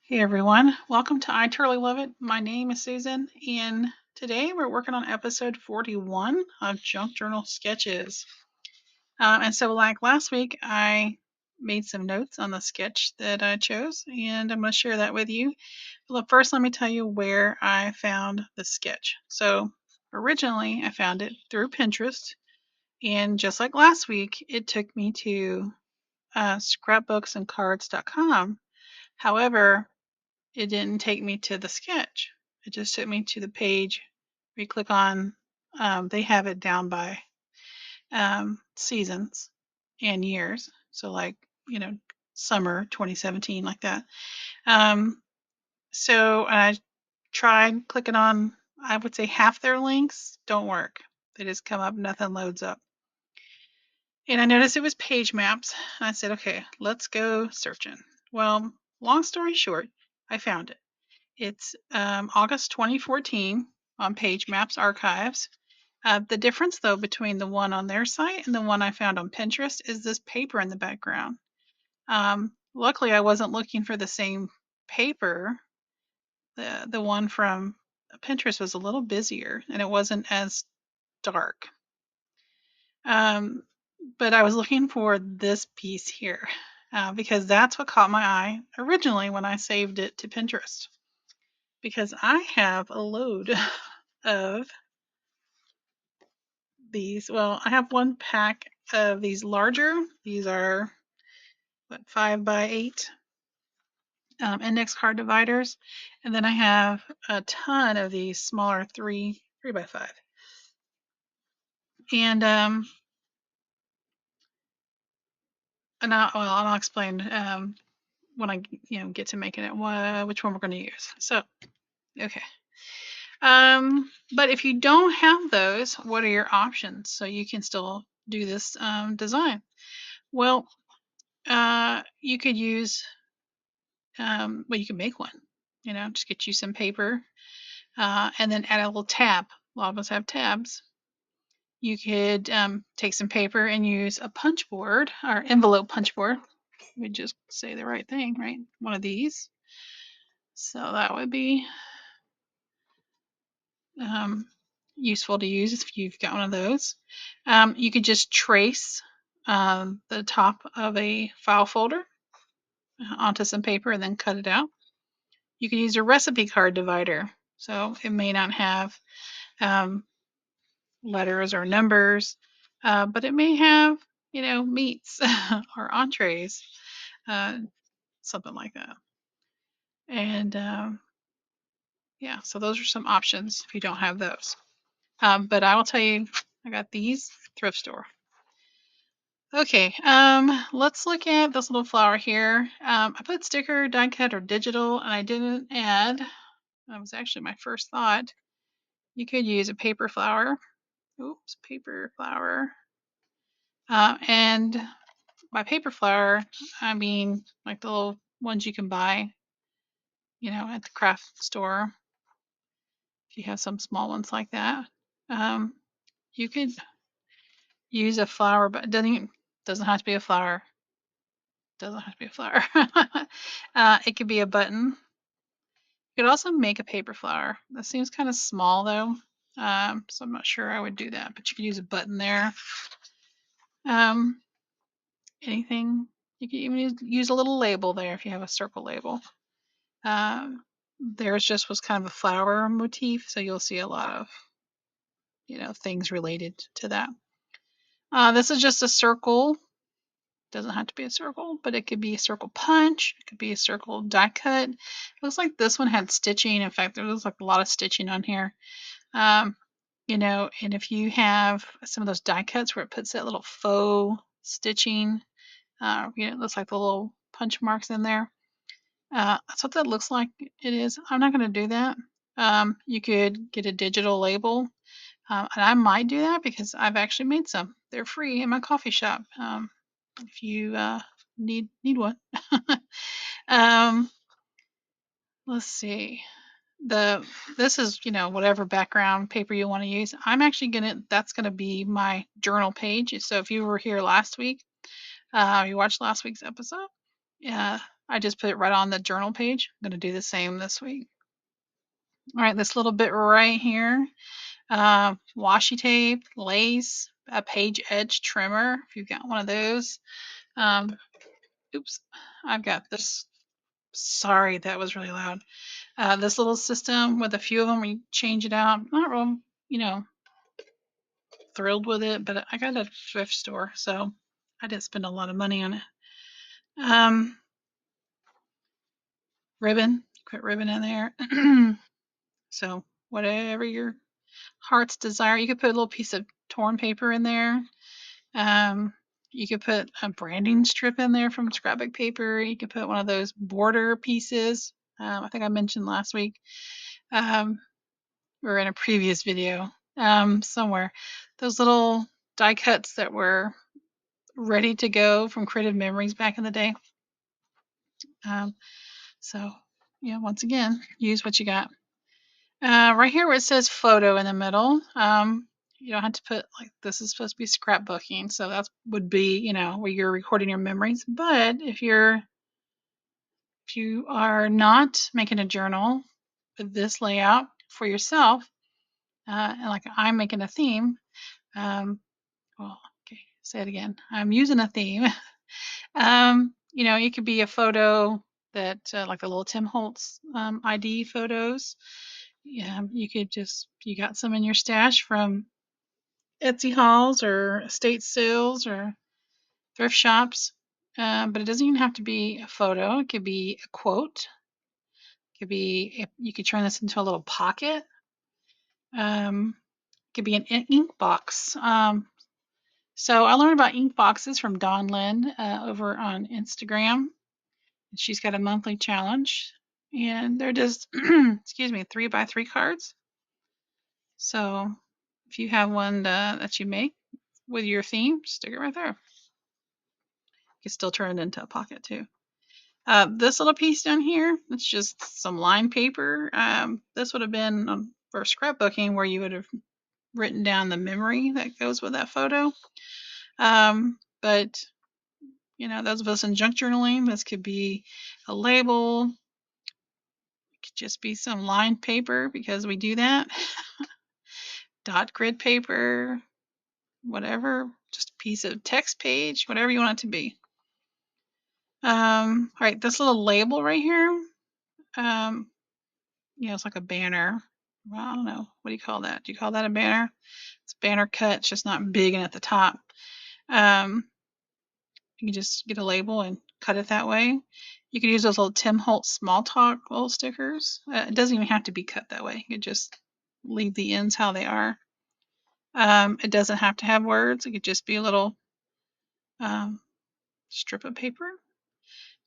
Hey everyone, welcome to I Totally Love It. My name is Susan, and today we're working on episode 41 of Junk Journal Sketches. Like last week, I made some notes on the sketch that I chose, and I'm going to share that with you. But first, let me tell you where I found the sketch. So, originally, I found it through Pinterest, and just like last week, it took me to scrapbooksandcards.com. However, it didn't take me to the sketch. It just took me to the page where you click on, they have it down by seasons and years. So, like, you know, summer 2017, like that. So I tried clicking on, I would say half their links don't work. They just come up, nothing loads up. And I noticed it was page maps. And I said, okay, let's go searching. Well, long story short, I found it. It's August 2014 on Page Maps Archives. The difference, though, between the one on their site and the one I found on Pinterest is this paper in the background. Luckily, I wasn't looking for the same paper. The one from Pinterest was a little busier and it wasn't as dark. But I was looking for this piece here because that's what caught my eye originally when I saved it to Pinterest. Because I have a load of these. Well, I have one pack of these larger. These are 5x8 index card dividers, and then I have a ton of these smaller 3x5. And I'll explain when I get to making it which one we're going to use. So okay. But if you don't have those, what are your options so you can still do this design? Well, you could use, you can make one. Just get you some paper and then add a little tab. A lot of us have tabs. You could take some paper and use a punch board or envelope punch board. We just say the right thing, right? One of these. So that would be useful to use if you've got one of those. You could just trace the top of a file folder onto some paper and then cut it out. You can use a recipe card divider. So it may not have letters or numbers, but it may have, meats or entrees, uh, something like that. And yeah, so those are some options if you don't have those. But I will tell you, I got these thrift store. Okay, let's look at this little flower here. I put sticker, die cut, or digital, and I didn't add. That was actually my first thought. You could use a paper flower. Oops, paper flower. And by paper flower, I mean like the little ones you can buy, at the craft store. If you have some small ones like that, you could use a flower, but doesn't have to be a flower. Doesn't have to be a flower. It could be a button. You could also make a paper flower. That seems kind of small though, so I'm not sure I would do that. But you could use a button there. Um, anything. You could even use a little label there if you have a circle label. Theirs just was kind of a flower motif, so you'll see a lot of things related to that. This is just a circle. Doesn't have to be a circle, but it could be a circle punch. It could be a circle die cut. It looks like this one had stitching. In fact, there looks like a lot of stitching on here. And if you have some of those die cuts where it puts that little faux stitching, it looks like the little punch marks in there. That's what that looks like. It is. I'm not going to do that. You could get a digital label, and I might do that because I've actually made some. They're free in my coffee shop. If you need one. um, let's see. This is whatever background paper you want to use. I'm actually that's gonna be my journal page. So if you were here last week, you watched last week's episode. Yeah, I just put it right on the journal page. I'm going to do the same this week. All right, this little bit right here, washi tape, lace, a page edge trimmer, if you've got one of those. Um, oops, I've got this. Sorry, that was really loud. This little system with a few of them, we change it out. Not real, you know, thrilled with it, but I got it at a thrift store, so I didn't spend a lot of money on it. Um, ribbon, put ribbon in there. So whatever your heart's desire, you could put a little piece of torn paper in there. Um, you could put a branding strip in there from scrapbook paper. You could put one of those border pieces. I think I mentioned last week, um, or in a previous video, somewhere. Those little die cuts that were ready to go from Creative Memories back in the day. Um, so, yeah, once again, use what you got. Right here where it says photo in the middle, you don't have to put like this is supposed to be scrapbooking, so that would be, you know, where you're recording your memories. But if you are not making a journal with this layout for yourself, and like I'm making a theme, well, okay, say it again. I'm using a theme. You know, it could be a photo that, like the little Tim Holtz ID photos. Yeah, you could just, you got some in your stash from Etsy hauls or estate sales or thrift shops. But it doesn't even have to be a photo. It could be a quote. It could be, you could turn this into a little pocket. It could be an ink box. So I learned about ink boxes from Dawn Lynn over on Instagram. She's got a monthly challenge, and they're just, excuse me, 3x3 cards. So if you have one that you make with your theme, stick it right there. You can still turn it into a pocket too. This little piece down here, it's just some lined paper. This would have been for scrapbooking where you would have written down the memory that goes with that photo. But you know, those of us in junk journaling, this could be a label. It could just be some lined paper because we do that. Dot grid paper, whatever, just a piece of text page, whatever you want it to be. All right, this little label right here, you know, it's like a banner. Well, I don't know. What do you call that? Do you call that a banner? It's banner cut. It's just not big and at the top. Um, you can just get a label and cut it that way. You could use those little Tim Holtz small talk little stickers. It doesn't even have to be cut that way. You could just leave the ends how they are. It doesn't have to have words. It could just be a little strip of paper.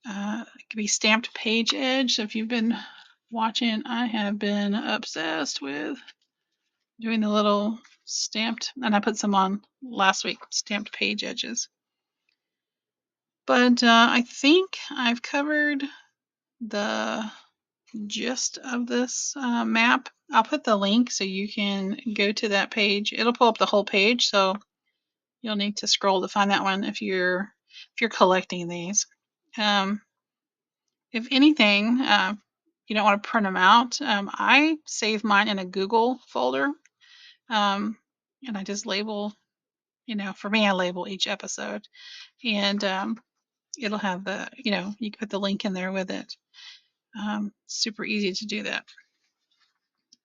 It could be stamped page edge. So if you've been watching, I have been obsessed with doing the little stamped, and I put some on last week, stamped page edges. But I think I've covered the gist of this map. I'll put the link so you can go to that page. It'll pull up the whole page, so you'll need to scroll to find that one if you're collecting these. If anything, you don't want to print them out. I save mine in a Google folder, and I just label. You know, for me, I label each episode, and it'll have the. You know, you can put the link in there with it. Super easy to do that.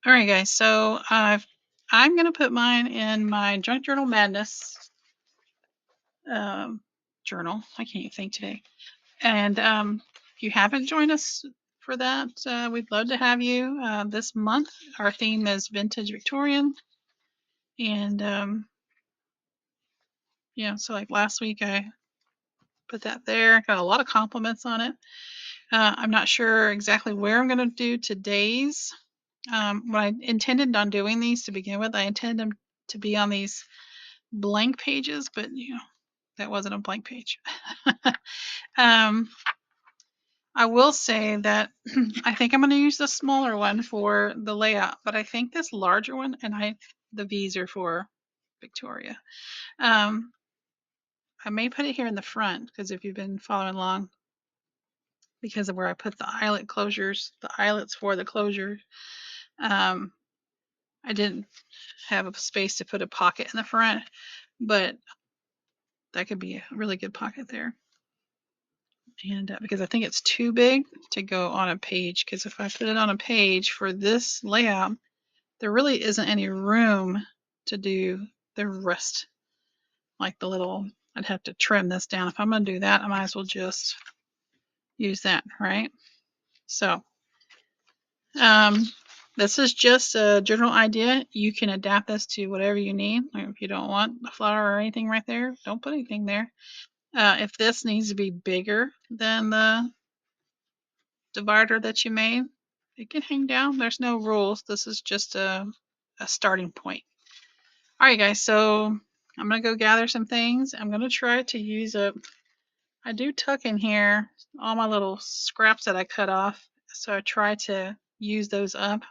All right, guys. So I'm gonna put mine in my Junk Journal Madness journal. I can't even think today. And if you haven't joined us for that, we'd love to have you. This month, our theme is Vintage Victorian. And, yeah, so like last week, I put that there. Got a lot of compliments on it. I'm not sure exactly where I'm going to do today's. When I intended on doing these to begin with, I intended them to be on these blank pages, but, you know, that wasn't a blank page. um, I will say that I think I'm going to use the smaller one for the layout, but I think this larger one, and the V's are for Victoria. I may put it here in the front because if you've been following along, because of where I put the eyelet closures, the eyelets for the closure. I didn't have a space to put a pocket in the front, but that could be a really good pocket there. And because I think it's too big to go on a page, because if I put it on a page for this layout, there really isn't any room to do the rest. Like the little, I'd have to trim this down. If I'm going to do that, I might as well just use that, right? So this is just a general idea. You can adapt this to whatever you need. Like if you don't want a flower or anything right there, don't put anything there. If this needs to be bigger than the divider that you made, it can hang down. There's no rules. This is just a starting point. All right, guys, so I'm going to go gather some things. I'm going to try to use up, I do tuck in here all my little scraps that I cut off. So I try to use those up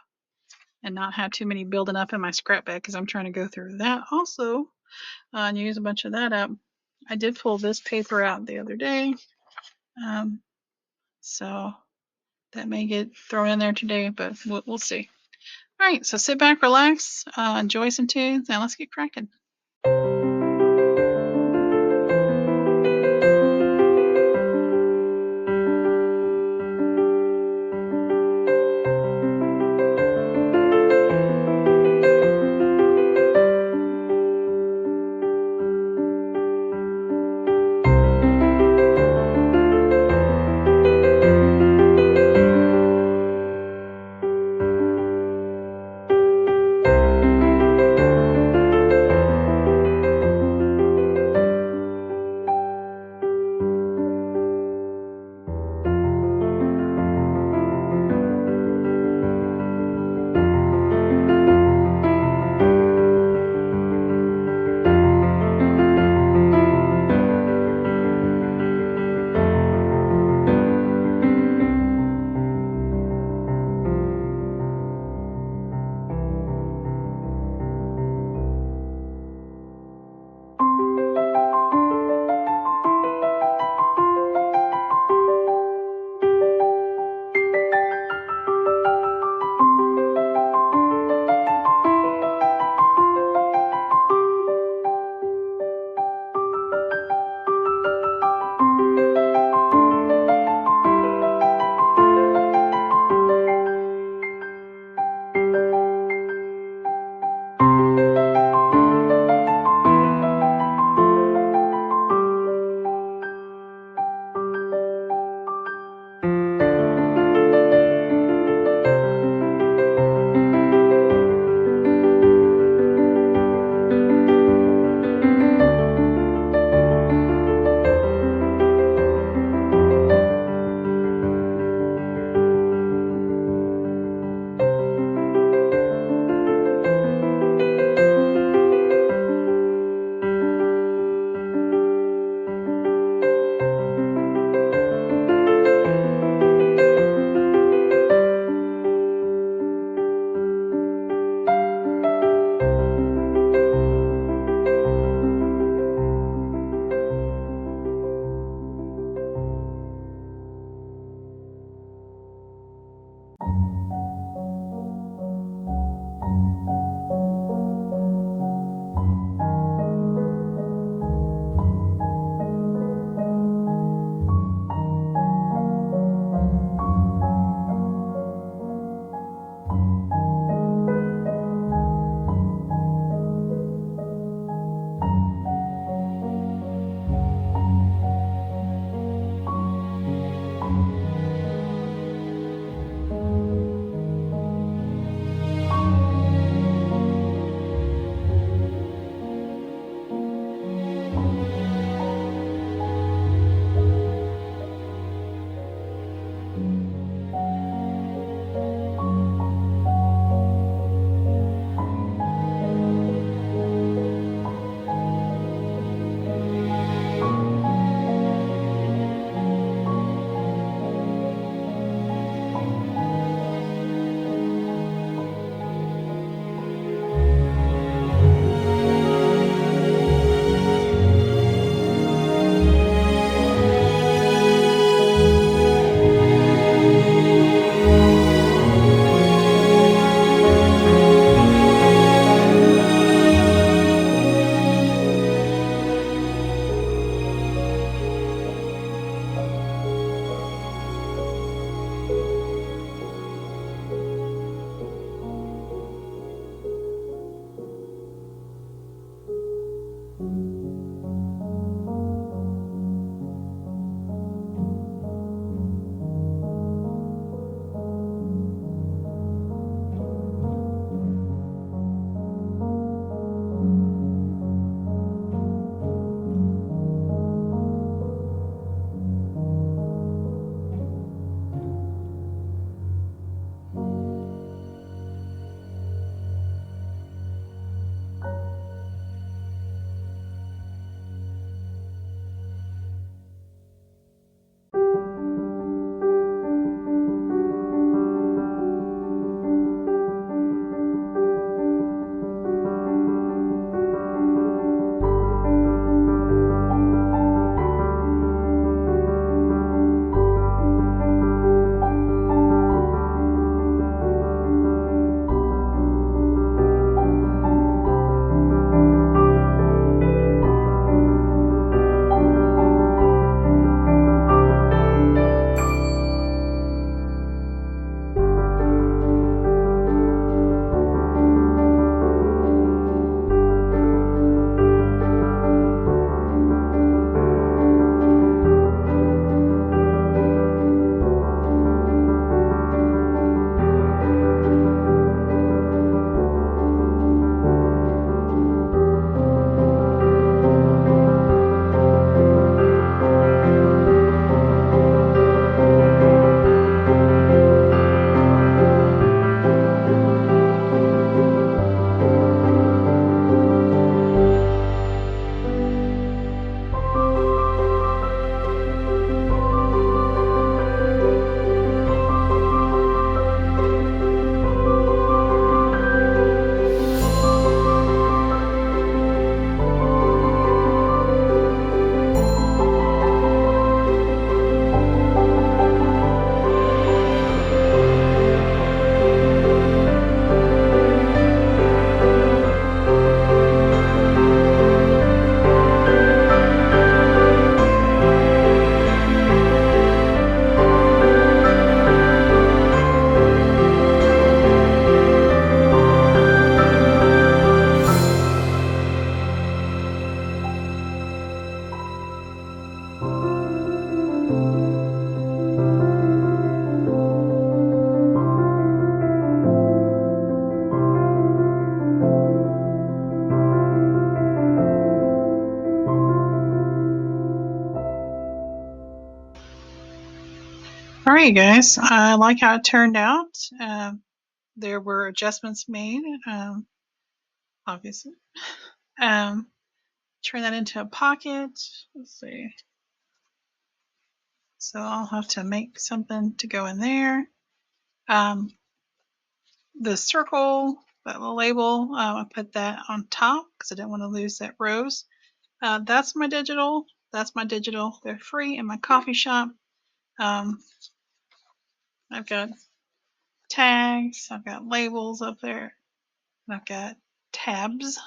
and not have too many building up in my scrap bag because I'm trying to go through that also and use a bunch of that up. I did pull this paper out the other day. So that may get thrown in there today, but we'll see. All right, so sit back, relax, enjoy some tunes, and let's get cracking. All right, guys. I like how it turned out. There were adjustments made, obviously. Um, Turn that into a pocket. Let's see. So I'll have to make something to go in there. Um, the circle, that little label, I put that on top because I didn't want to lose that rose. That's my digital. That's my digital. They're free in my coffee shop. Um, I've got tags. I've got labels up there. And I've got tabs,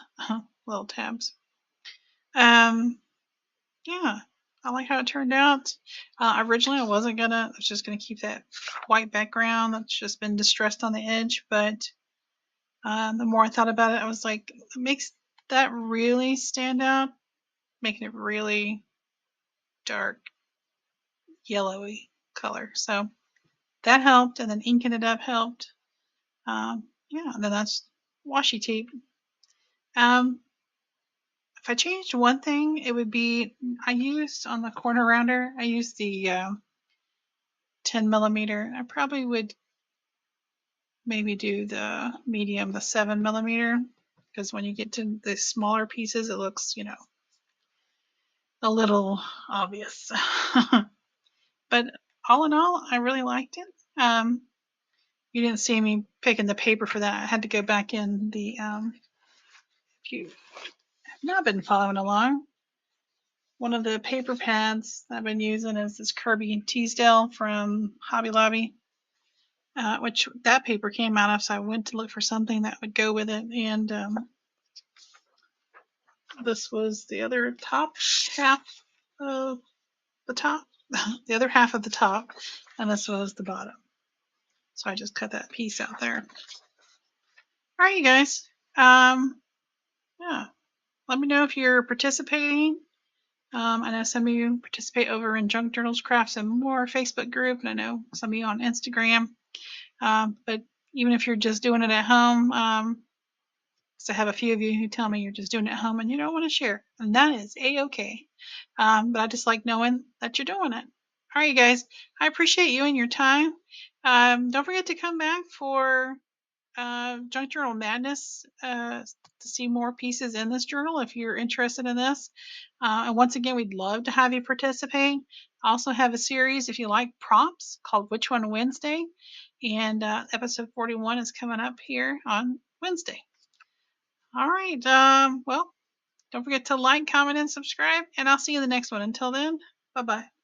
little tabs. Um, yeah, I like how it turned out. Originally, I wasn't gonna. I was just gonna keep that white background that's just been distressed on the edge. But the more I thought about it, I was like, it makes that really stand out, making it really dark yellowy color. So that helped, and then inking it up helped. Yeah, and then that's washi tape. Um, if I changed one thing, it would be I used on the corner rounder. I used the 10 millimeter. I probably would maybe do the medium, the 7 millimeter, because when you get to the smaller pieces, it looks, a little obvious. But all in all, I really liked it. You didn't see me picking the paper for that. I had to go back in the, if you have not been following along, one of the paper pads I've been using is this Kirby and Teasdale from Hobby Lobby, which that paper came out of, so I went to look for something that would go with it. And this was the other top half of the top, the other half of the top, and this was the bottom. So I just cut that piece out there. All right, you guys. Yeah, let me know if you're participating. I know some of you participate over in Junk Journals Crafts and More Facebook group, and I know some of you on Instagram. But even if you're just doing it at home, so I have a few of you who tell me you're just doing it at home and you don't want to share, and that is a-okay. But I just like knowing that you're doing it. All right, you guys, I appreciate you and your time. Don't forget to come back for Junk Journal Madness to see more pieces in this journal if you're interested in this. And once again, we'd love to have you participate. I also have a series, if you like prompts, called Which One Wednesday. And episode 41 is coming up here on Wednesday. All right. Well, don't forget to like, comment, and subscribe. And I'll see you in the next one. Until then, bye bye.